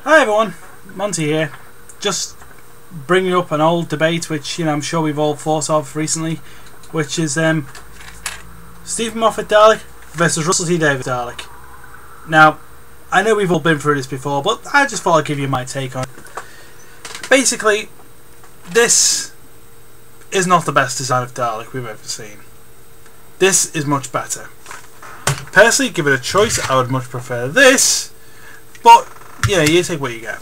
Hi everyone, Monty here. Just bringing up an old debate which I'm sure we've all thought of recently, which is Stephen Moffat Dalek versus Russell T Davies Dalek. Now, I know we've all been through this before, but I just thought I'd give you my take on it. Basically, this is not the best design of Dalek we've ever seen. This is much better. Personally, give it a choice, I would much prefer this, but yeah, you take what you get.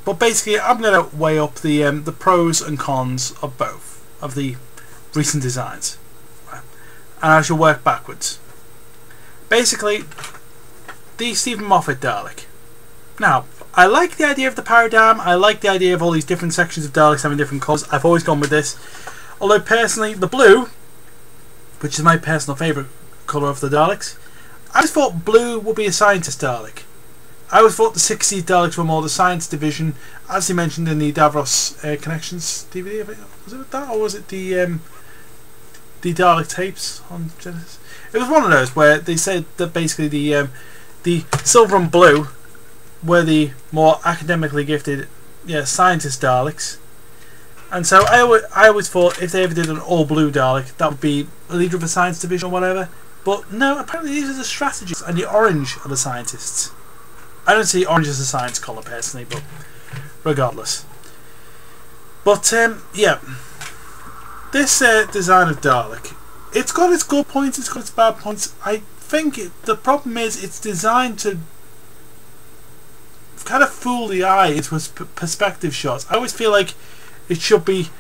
But basically, I'm going to weigh up the pros and cons of both of the recent designs, and I shall work backwards. Basically, the Stephen Moffat Dalek. Now, I like the idea of the paradigm. I like the idea of all these different sections of Daleks having different colours. I've always gone with this. Although personally, the blue, which is my personal favourite colour of the Daleks, I just thought blue would be a scientist Dalek. I always thought the 60s Daleks were more the science division, as they mentioned in the Davros Connections DVD. Was it that, or was it the Dalek tapes on Genesis? It was one of those where they said that basically the silver and blue were the more academically gifted, scientist Daleks. And so I always thought if they ever did an all blue Dalek, that would be a leader of the science division or whatever. But no, apparently these are the strategists, and the orange are the scientists. I don't see orange as a science colour personally, but regardless. But yeah, this design of Dalek, it's got its good points, it's got its bad points. I think the problem is it's designed to kind of fool the eye into its perspective shots. I always feel like it should be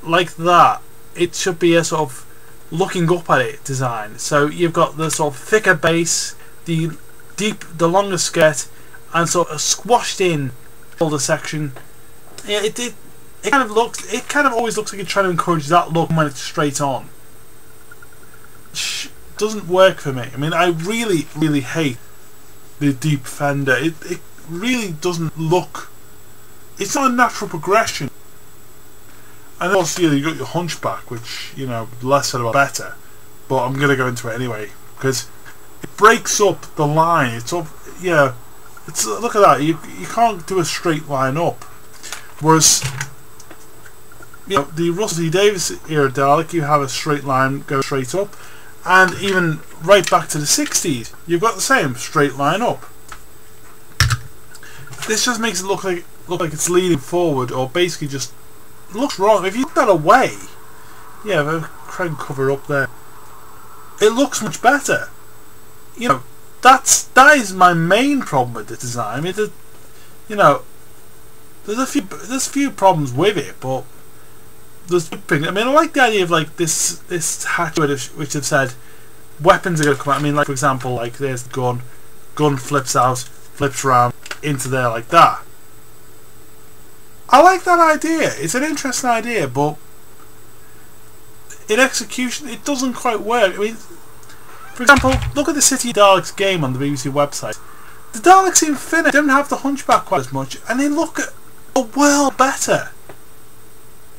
like that. It should be a sort of looking up at it design. So you've got the sort of thicker base, the longer skirt, and sort of squashed in shoulder section. Yeah, it kind of always looks like it's trying to encourage that look when it's straight on. Which doesn't work for me. I mean, I really, really hate the deep fender. It really doesn't look. It's not a natural progression. And also, you got your hunchback, which less said about better. But I'm gonna go into it anyway because it breaks up the line. It's up, it's look at that. You can't do a straight line up. Whereas, the Russell T Davies era Dalek, you have a straight line go straight up, and even right back to the 60s, you've got the same straight line up. This just makes it look like it's leaning forward, or basically just looks wrong. If you put that away, if I try and cover up there, it looks much better. That is my main problem with the design. I mean, there's a few problems with it, but there's things. I mean, I like the idea of like this hatch which have said weapons are going to come out. I mean, like for example, like there's the gun flips out, flips around into there like that. I like that idea. It's an interesting idea, but in execution, it doesn't quite work. I mean, for example, look at the City Daleks game on the BBC website. The Daleks Infinite don't have the hunchback quite as much, and they look a world better.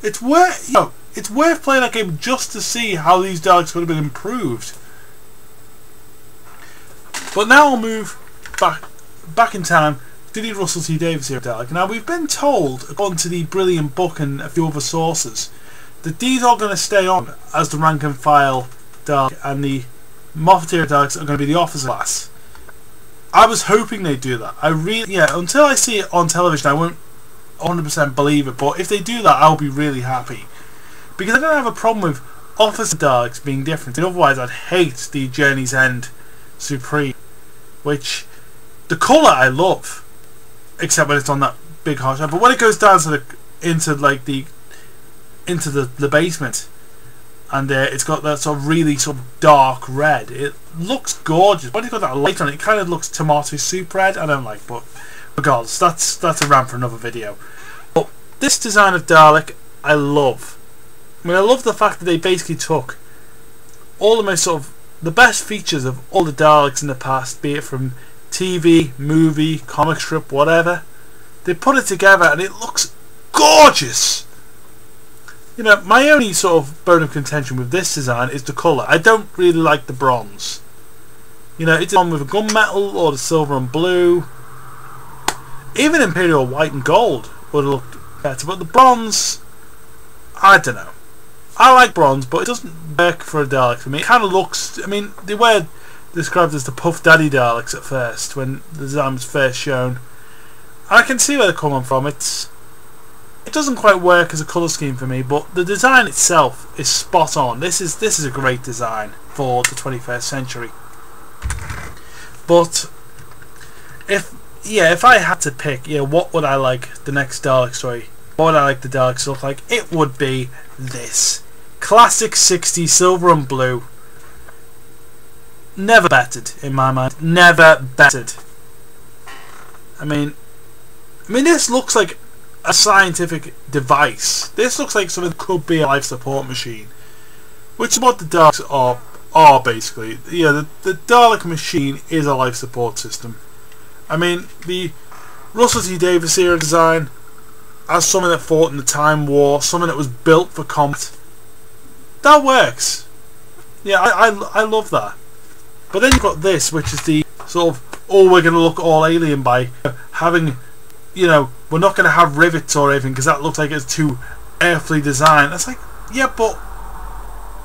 It's worth playing that game just to see how these Daleks could have been improved. But now I'll move back in time to the Russell T Davies era Dalek. Now we've been told, according to the Brilliant Book and a few other sources, that these are going to stay on as the rank and file Dalek, and the Moffat era Daleks are going to be the officer class. I was hoping they'd do that. Until I see it on television, I won't 100% believe it. But if they do that, I'll be really happy, because I don't have a problem with officer Daleks being different. And otherwise, I'd hate the Journey's End Supreme, which the colour I love, except when it's on that big harsh line. But when it goes down to into the basement, and it's got that sort of really sort of dark red, it looks gorgeous. When it's got that light on it, it kind of looks tomato soup red. I don't like, but regardless, that's a rant for another video. But this design of Dalek, I love. I mean, I love the fact that they basically took all the most sort of the best features of all the Daleks in the past, be it from TV, movie, comic strip, whatever. They put it together and it looks gorgeous. My only sort of bone of contention with this design is the colour. I don't really like the bronze. It's on with a gunmetal or the silver and blue. Even Imperial White and Gold would have looked better, but the bronze, I don't know. I like bronze, but it doesn't work for a Dalek for me. It kind of looks, I mean, they were described as the Puff Daddy Daleks at first, when the design was first shown. I can see where they're coming from. It doesn't quite work as a colour scheme for me, but the design itself is spot on. This is a great design for the 21st century. But if I had to pick, what would I like the next Dalek story? What would I like the Daleks to look like? It would be this classic 60s silver and blue. Never bettered in my mind. Never bettered. I mean, this looks like a scientific device. This looks like something that could be a life support machine, which is what the Daleks are basically. The Dalek machine is a life support system. I mean, the Russell T Davies era design as something that fought in the Time War, something that was built for combat. That works. Yeah, I love that. But then you've got this, which is the sort of, we're going to look all alien by having, we're not going to have rivets or anything because that looks like it's too earthly design. It's like, yeah, but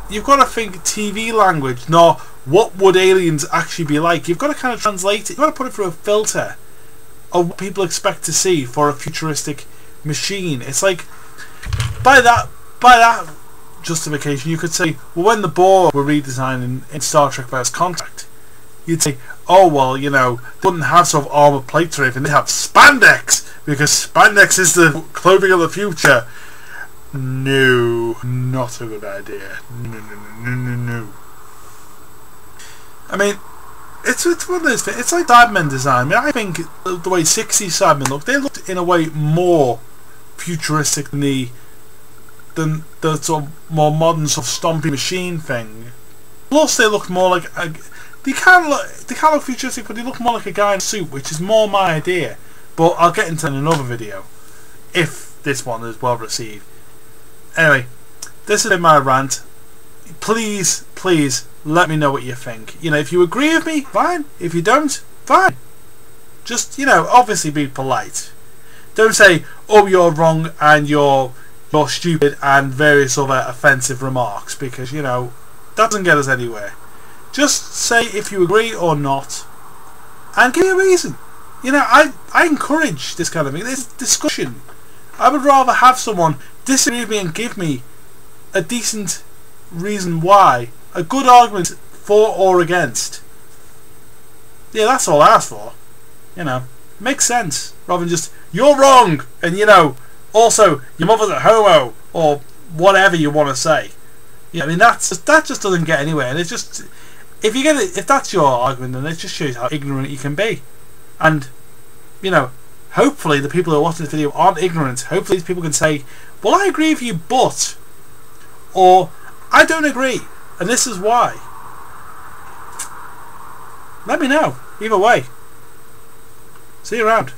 you've got to think TV language, not what would aliens actually be like. You've got to kind of translate it. You've got to put it through a filter of what people expect to see for a futuristic machine. It's like, by that justification, you could say, well, when the Borg were redesigned in Star Trek First Contact, you'd say, oh well, they wouldn't have sort of armor plates or anything, they have spandex because spandex is the clothing of the future. No, not a good idea. No. I mean, it's one of those things. It's like Cybermen design. I mean, I think the way 60s Cybermen looked, they looked in a way more futuristic than the sort of more modern sort of stompy machine thing. Plus, they look more like they can't look futuristic, but they look more like a guy in a suit, which is more my idea. But I'll get into it in another video if this one is well received. Anyway, this has been my rant. Please let me know what you think. If you agree with me, fine. If you don't, fine. Just obviously be polite. Don't say, oh, you're wrong and you're stupid and various other offensive remarks, because that doesn't get us anywhere. Just say if you agree or not and give me a reason. I encourage this kind of thing, this discussion. I would rather have someone disagree with me and give me a decent reason why, a good argument for or against. Yeah, that's all I ask for. Makes sense, rather than just, you're wrong and also your mother's a homo or whatever you want to say. That just doesn't get anywhere. And it's just, if that's your argument, then it just shows how ignorant you can be. And hopefully the people who are watching this video aren't ignorant. Hopefully these people can say, well, I agree with you, but, or I don't agree and this is why. Let me know either way. See you around.